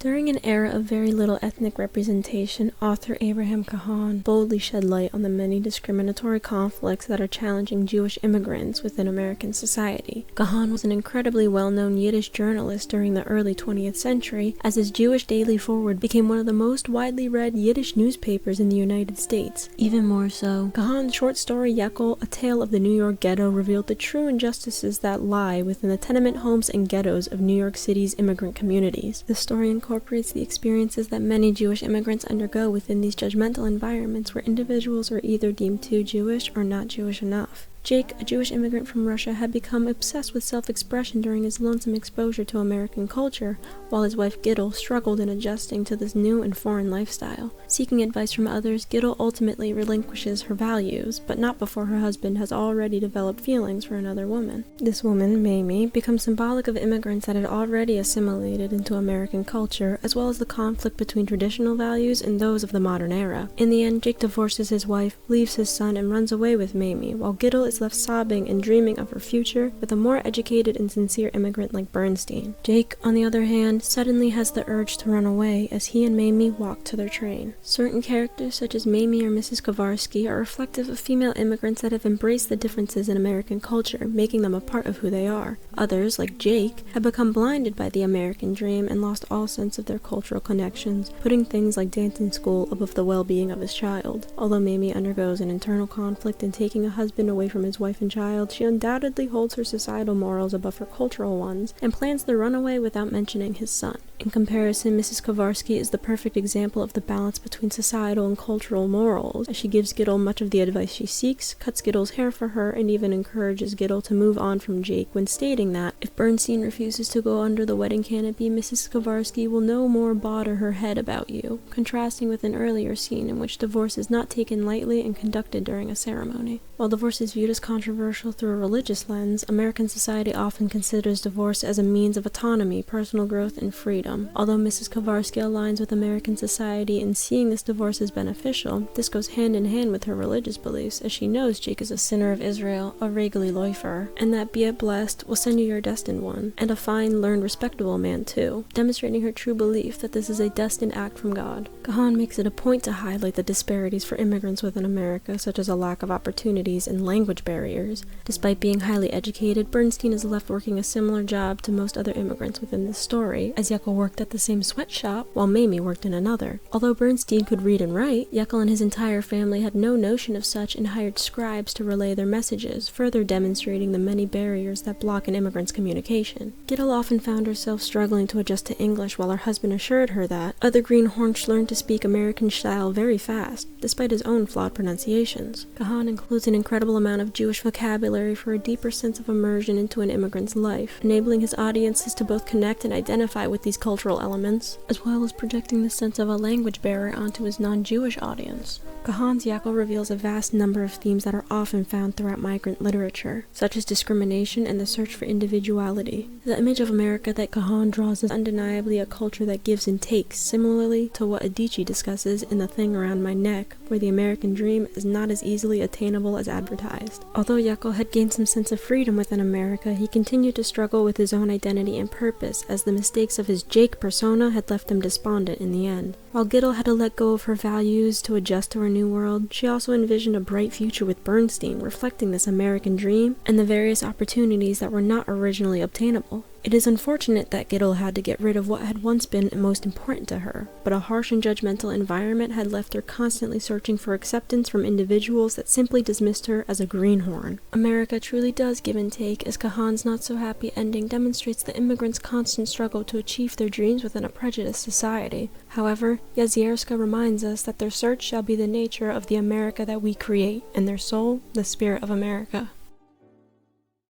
During an era of very little ethnic representation, author Abraham Cahan boldly shed light on the many discriminatory conflicts that are challenging Jewish immigrants within American society. Cahan was an incredibly well-known Yiddish journalist during the early 20th century, as his Jewish Daily Forward became one of the most widely read Yiddish newspapers in the United States. Even more so, Cahan's short story Yekl, A Tale of the New York Ghetto, revealed the true injustices that lie within the tenement homes and ghettos of New York City's immigrant communities. The story incorporates the experiences that many Jewish immigrants undergo within these judgmental environments where individuals are either deemed too Jewish or not Jewish enough. Jake, a Jewish immigrant from Russia, had become obsessed with self-expression during his lonesome exposure to American culture, while his wife Ghetto struggled in adjusting to this new and foreign lifestyle. Seeking advice from others, Ghetto ultimately relinquishes her values, but not before her husband has already developed feelings for another woman. This woman, Mamie, becomes symbolic of immigrants that had already assimilated into American culture, as well as the conflict between traditional values and those of the modern era. In the end, Jake divorces his wife, leaves his son, and runs away with Mamie, while Ghetto is left sobbing and dreaming of her future with a more educated and sincere immigrant like Bernstein. Jake, on the other hand, suddenly has the urge to run away as he and Mamie walk to their train. Certain characters, such as Mamie or Mrs. Kowarski, are reflective of female immigrants that have embraced the differences in American culture, making them a part of who they are. Others, like Jake, have become blinded by the American dream and lost all sense of their cultural connections, putting things like dancing school above the well-being of his child. Although Mamie undergoes an internal conflict in taking a husband away from his wife and child, she undoubtedly holds her societal morals above her cultural ones and plans to run away without mentioning his son. In comparison, Mrs. Kowarski is the perfect example of the balance between societal and cultural morals, as she gives Ghetto much of the advice she seeks, cuts Ghetto's hair for her, and even encourages Ghetto to move on from Jake when stating that, if Bernstein refuses to go under the wedding canopy, Mrs. Kowarski will no more bother her head about you, contrasting with an earlier scene in which divorce is not taken lightly and conducted during a ceremony. While divorce is viewed as controversial through a religious lens, American society often considers divorce as a means of autonomy, personal growth, and freedom. Although Mrs. Kowarski aligns with American society in seeing this divorce as beneficial, this goes hand in hand with her religious beliefs, as she knows Jake is a sinner of Israel, a regally loifer, and that, be it blessed, will send you your destined one, and a fine, learned, respectable man too, demonstrating her true belief that this is a destined act from God. Cahan makes it a point to highlight the disparities for immigrants within America, such as a lack of opportunities and language barriers. Despite being highly educated, Bernstein is left working a similar job to most other immigrants within this story, as Yekl worked at the same sweatshop, while Mamie worked in another. Although Bernstein could read and write, Yekl and his entire family had no notion of such and hired scribes to relay their messages, further demonstrating the many barriers that block an immigrant's communication. Ghetto often found herself struggling to adjust to English, while her husband assured her that other greenhorns learned to speak American style very fast, despite his own flawed pronunciations. Cahan includes an incredible amount of Jewish vocabulary for a deeper sense of immersion into an immigrant's life, enabling his audiences to both connect and identify with these cultural elements, as well as projecting the sense of a language barrier onto his non-Jewish audience. Cahan's Yekl reveals a vast number of themes that are often found throughout migrant literature, such as discrimination and the search for individuality. The image of America that Cahan draws is undeniably a culture that gives and takes, similarly to what Adichie discusses in The Thing Around My Neck, where the American dream is not as easily attainable as advertised. Although Yekl had gained some sense of freedom within America, he continued to struggle with his own identity and purpose, as the mistakes of his Jake persona had left him despondent in the end. While Ghetto had to let go of her values to adjust to her new world, she also envisioned a bright future with Bernstein, reflecting this American dream and the various opportunities that were not originally obtainable. It is unfortunate that Ghetto had to get rid of what had once been most important to her, but a harsh and judgmental environment had left her constantly searching for acceptance from individuals that simply dismissed her as a greenhorn. America truly does give and take, as Cahan's not-so-happy ending demonstrates the immigrants' constant struggle to achieve their dreams within a prejudiced society. However, Yazierska reminds us that their search shall be the nature of the America that we create, and their soul, the spirit of America.